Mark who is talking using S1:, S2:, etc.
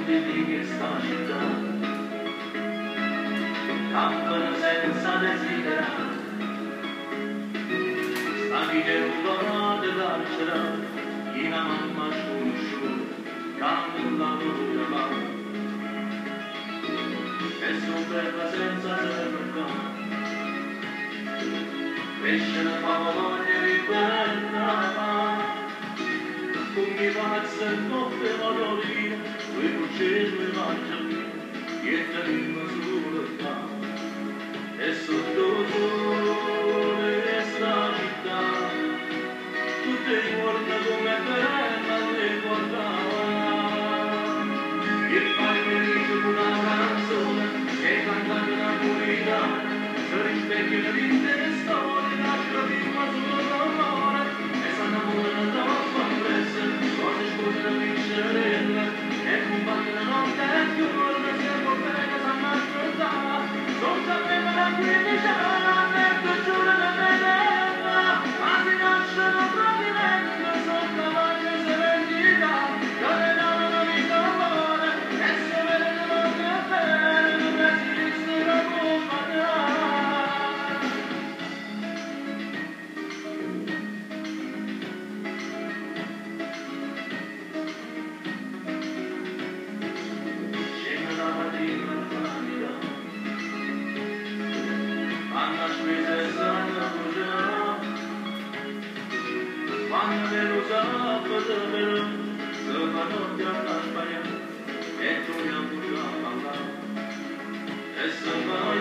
S1: di questa città, campano senza desiderare, stanchi che un dono di carcere, in una mamma sconosciuta, cambia la loro mano, e sofferma senza serenità. Cresce la voglia di libertà, con mi pazza e notte valorina, quei uccelli e mangiano, niente di misura, e sotto il sole questa città, tutte i giorni come bella le guardava, il padre dice una canzone, e cantando una purità, se rispecchia l'intera storia. E combatte la notte e più volte si è portata a nascondere, non sapeva la 15 anni, e giuro che vedeva, ma si nascono tradimenti, sono cavalli e serenità, che le danno la vita amore, e se vedono che è bene, non esiste la compagnia. Quando lo sabato però, se fanno già la Spagna, e tu mi ha pure a parlare, e se vai